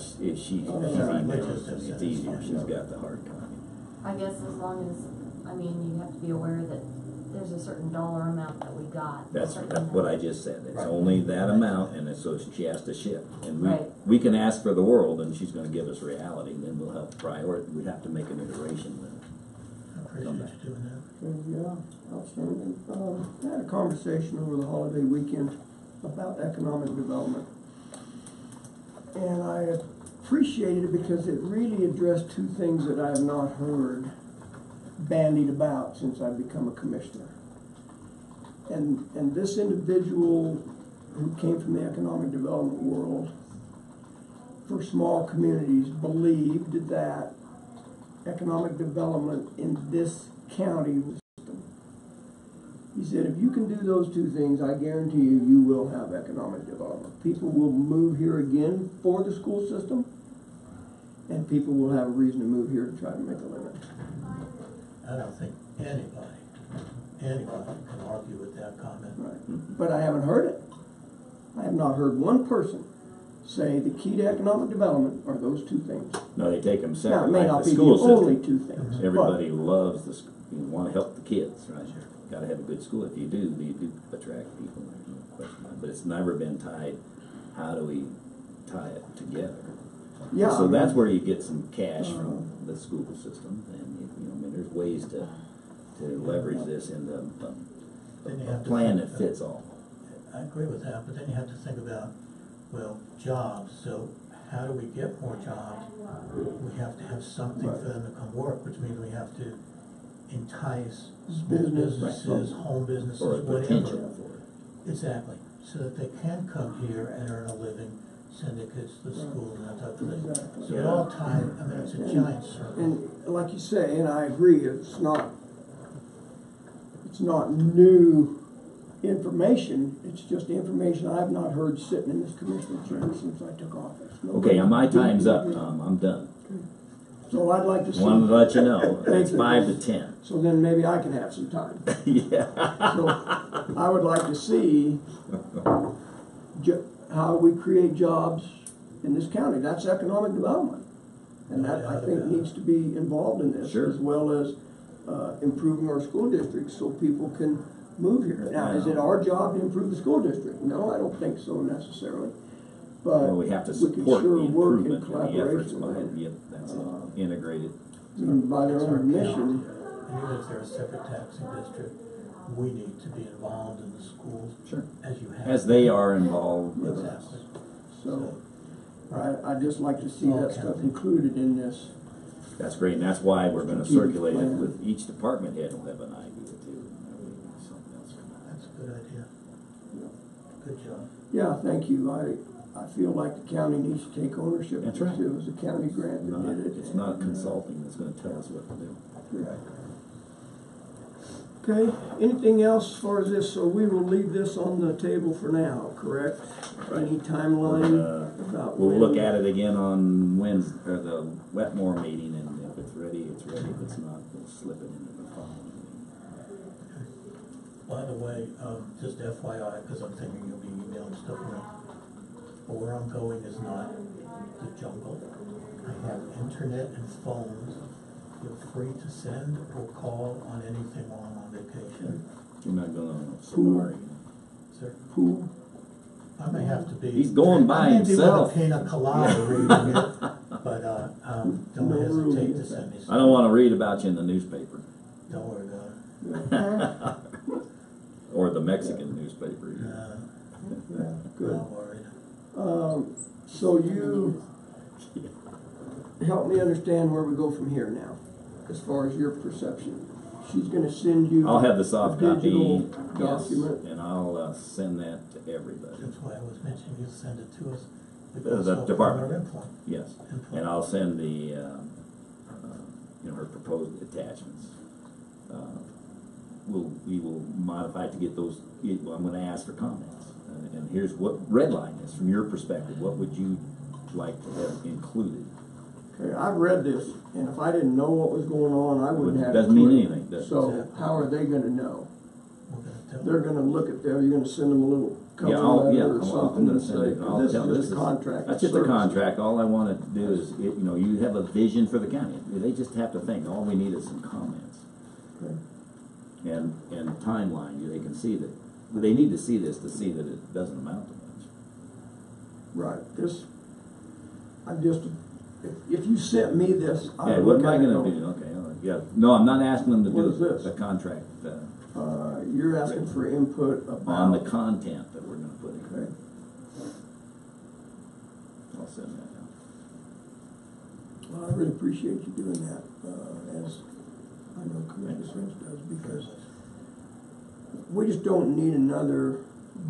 She's emailing it to me. It's easier, she's got the hard copy. I guess as long as, I mean, you have to be aware that there's a certain dollar amount that we got. That's what I just said, it's Right. only that amount, and it's so she has to ship. And Right. we can ask for the world, and she's gonna give us reality, and then we'll help we'd have to make an iteration with it. I appreciate you doing that. Okay, yeah, outstanding. I had a conversation over the holiday weekend about economic development. And I appreciated it because it really addressed two things that I have not heard bandied about since I've become a commissioner. And this individual who came from the economic development world for small communities believed that economic development in this county was. He said, if you can do those two things, I guarantee you, you will have economic development. People will move here again for the school system, and people will have a reason to move here to try to make a living. I don't think anybody can argue with that comment. Right. But I haven't heard it. I have not heard one person say the key to economic development are those two things. No, they take them Now, separate, it may like not the be the school only system. two things. Everybody loves you wanna help the kids, right? Gotta have a good school. If you do attract people, there's no question about it. But it's never been tied, how do we tie it together? Yeah, So I mean, that's where you get some cash from the school system, and I mean, there's ways to leverage this in Then you a have to plan think that fits all. I agree with that, but then you have to think about, well, jobs. So how do we get more jobs? We have to have something for them to come work, which means we have to entice small businesses, home businesses, Or a whatever. potential for it. Exactly, so that they can come here and earn a living, send their kids to school and that type of thing. Exactly. So it all ties, I mean, it's a giant circle. And like you say, and I agree, it's not new information, it's just information I've not heard sitting in this commissioner's chair since I took office. Okay, my time's up, Tom, I'm done. So I'd like to see. Wanted to let you know, Thank it's you. 5 to 10. So then maybe I can have some time. Yeah. So I would like to see how we create jobs in this county. That's economic development. And that, I think, needs to be involved in this, Sure. as well as improving our school districts so people can move here. Now, is it our job to improve the school district? No, I don't think so necessarily. But Well, we have to we support can the sure work in improvement and the efforts collaboration with behind them. it. That's integrated. And by their It's our own admission, county. And even if they're a separate taxing district, we need to be involved in the schools. Sure. As you have. As they are involved with us. Exactly. so I'd just like to see that stuff included in this. That's great, and that's why we're gonna circulate it with each department head will have an idea too. and that way something else come out. That's a good idea. Good job. Yeah, thank you. I feel like the county needs to take ownership of That's this right. too. It was a county grant that did it. It's not consulting that's gonna tell us what to do. Okay, anything else as far as this? So we will leave this on the table for now, correct? Any timeline about We'll when? look at it again on Wednesday, or the Wetmore meeting, and if it's ready, it's ready. If it's not, we'll slip it into the following meeting. By the way, just FYI, because I'm thinking you'll be emailing stuff around, but where I'm going is not the jungle. I have internet and phones. Feel free to send or call on anything while I'm on vacation. You're not going on a safari. Sir, Pool? I may have to be. He's going by I may himself. be with a pina colada reading it, but don't No rule hesitate to against send me I something. don't wanna read about you in the newspaper, Don't worry about it. or the Mexican newspaper. Uh, Yeah, good. Not worried. So you help me understand where we go from here now, as far as your perception. She's gonna send you. I'll have the soft a copy, digital yes, document. and I'll send that to everybody. That's why I was mentioning you send it to us. The department. Our input. Yes, Input. and I'll send the, her proposed attachments. We will modify to get those, well, I'm gonna ask for comments. And here's what, red line is, from your perspective, what would you like to have included? Okay, I've read this, and if I didn't know what was going on, I wouldn't have. Doesn't a mean clue. anything, does it? So how are they gonna know? We're gonna tell They're gonna look at them, you're gonna send them a little cover Yeah, letter or I'm something gonna and send say, it, and I'll this tell, is this just a is, contract. that's of just a service." contract, all I wanna do is, you have a vision for the county, they just have to think, all we need is some comments. Okay. And timeline, they can see that, they need to see this to see that it doesn't amount to much. Right, this, I'm just, if you sent me this, I Yeah, would what look am I at it gonna and do, go, okay, all right, yeah, no, I'm not asking them to What do is this? the contract, you're asking for input about. on the content that we're gonna put in. Okay. I'll send that out. Well, I really appreciate you doing that, as I know Commander French does, because we just don't need another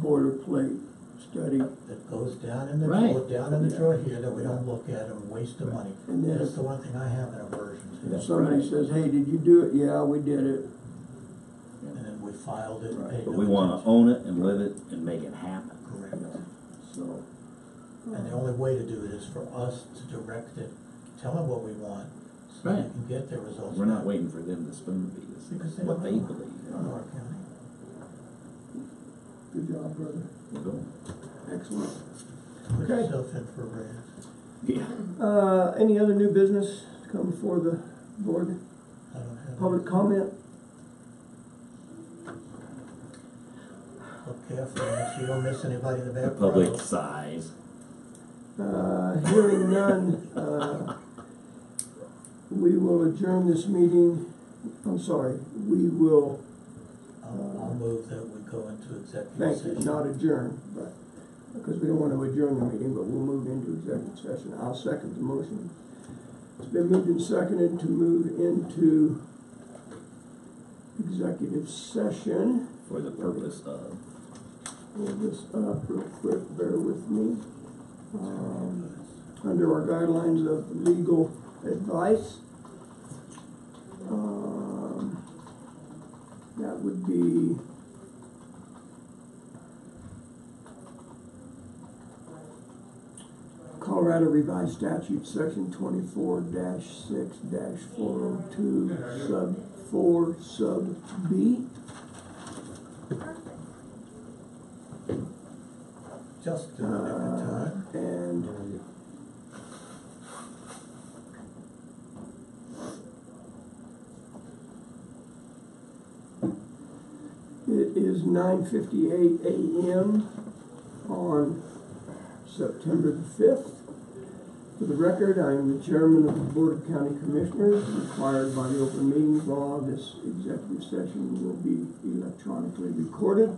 boilerplate study. that goes down in the Right. drawer, down in the Yeah. drawer here, that we don't look at and waste the Right. money. And then That's if the one thing I have an aversion to. That's somebody right. says, hey, did you do it? Yeah, we did it. And then we filed it and Right. paid But no we wanna attention. own it and live it and make it happen. Correct. So, And the only way to do it is for us to direct it, tell them what we want, so they Right. can get their results. We're not back. waiting for them to spoon feed Because us, they what don't they know. believe. They don't know our county. good job, brother. We're going. Excellent. Put Okay. yourself in for a raise. Yeah. Any other new business to come before the board? I don't have. Public comment? Look careful, make sure you don't miss anybody in the The back public row. size. Hearing none, we will adjourn this meeting. I'm sorry, we will, I'll move that we go into executive thank session. you, not adjourn, but, because we don't want to adjourn the meeting, but we'll move into executive session. I'll second the motion. It's been moved and seconded to move into executive session. For the purpose of, Pull this up real quick, bear with me. Under our guidelines of legal advice, that would be Colorado Revised Statute, Section 24-6-402, sub 4, sub B. Just do it every time. And it is 9:58 a.m. on September the 5th. For the record, I am the chairman of the Board of County Commissioners. Required by the open meetings law, this executive session will be electronically recorded.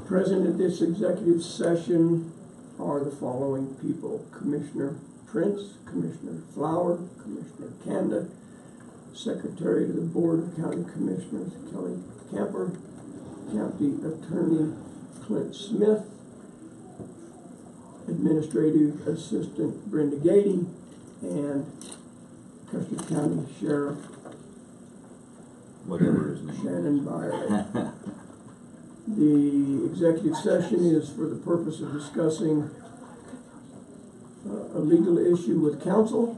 Present at this executive session are the following people: Commissioner Prince, Commissioner Flower, Commissioner Kanda, Secretary to the Board of County Commissioners Kelly Camper, County Attorney Clint Smith, Administrative Assistant Brenda Gady, and Custer County Sheriff whatever his name Shannon Byerly. The executive session is for the purpose of discussing a legal issue with counsel.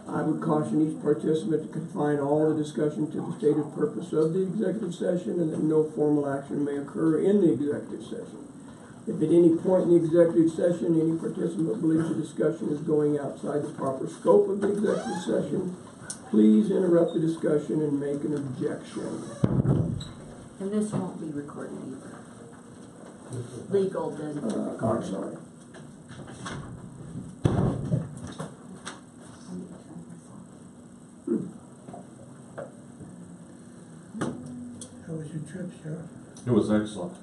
I would caution each participant to confine all the discussion to the stated purpose of the executive session, and that no formal action may occur in the executive session. If at any point in the executive session any participant believes the discussion is going outside the proper scope of the executive session, please interrupt the discussion and make an objection. And this won't be recorded either. Legal doesn't record I'm it. sorry. How was your trip, Sheriff? It was excellent.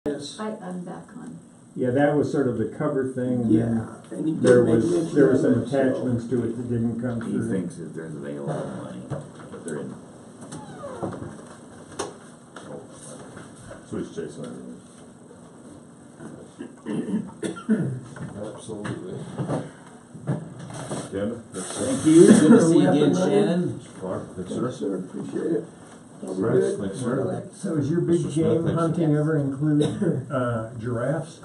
Yes. I'm back on. Yeah, that was sort of the cover thing, and then Yeah, and he did there make was, mention there were of some it, so- attachments to it that didn't come He through. thinks that there's available money, but they're in. So he's chasing Absolutely. Ken, that's Thank you, good to see you again, Weapon Shannon. Clark, thanks, Thanks, sir. sir, appreciate it. Are we Thanks, good? thanks, sir. So is your big Mr. Smith, game thanks. hunting ever include, giraffes?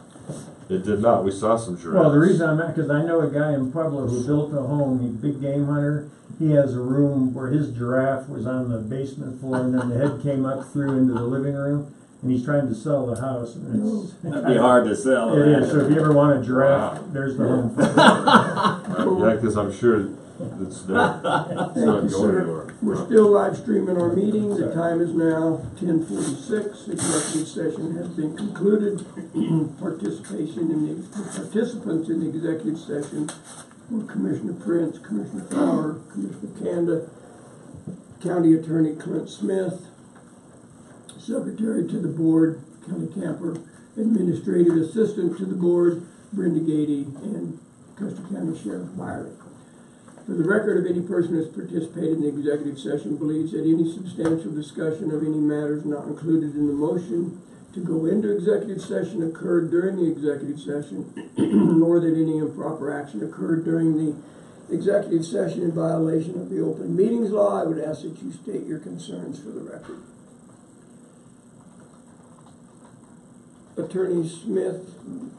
It did not, we saw some giraffes. Well, the reason I'm at, cause I know a guy in Pueblo who built a home, he's a big game hunter. He has a room where his giraffe was on the basement floor and then the head came up through into the living room. And he's trying to sell the house and it's. That'd be hard to sell. It is, so if you ever want a giraffe, Wow. there's the home for it. Yeah, cause I'm sure it's there. It's not Thank you, going sir. anywhere. We're still live streaming our meeting. The time is now 10:46. Executive session has been concluded. Participants in the executive session were Commissioner Prince, Commissioner Fowler, Commissioner Kanda, County Attorney Clint Smith, Secretary to the Board, County Camper, Administrative Assistant to the Board, Brenda Gady, and Custer County Sheriff Byerly. For the record of any person who has participated in the executive session believes that any substantial discussion of any matters not included in the motion to go into executive session occurred during the executive session, nor that any improper action occurred during the executive session in violation of the open meetings law. I would ask that you state your concerns for the record. Attorney Smith,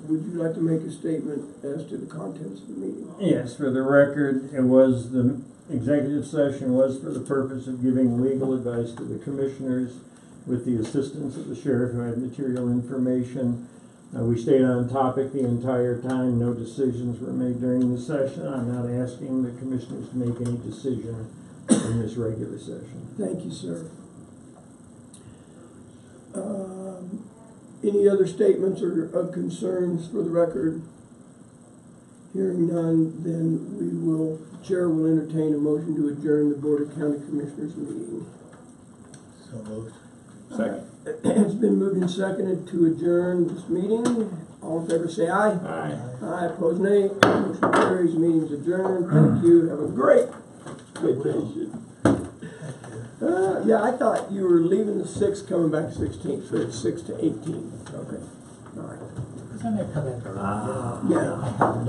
would you like to make a statement as to the contents of the meeting? Yes, for the record, the executive session was for the purpose of giving legal advice to the commissioners with the assistance of the sheriff who had material information. We stayed on topic the entire time. No decisions were made during the session. I'm not asking the commissioners to make any decision in this regular session. Thank you, sir. Any other statements or of concerns for the record? Hearing none, then the chair will entertain a motion to adjourn the Board of County Commissioners meeting. So moved. Second. It's been moved and seconded to adjourn this meeting. All in favor say aye. Aye. Aye, opposed nay. Motion carries, meeting's adjourned. Thank you, have a great vacation. Yeah, I thought you were leaving the 6th, coming back 16th, so it's 6 to 18. Okay, all right. Isn't that coming? Yeah.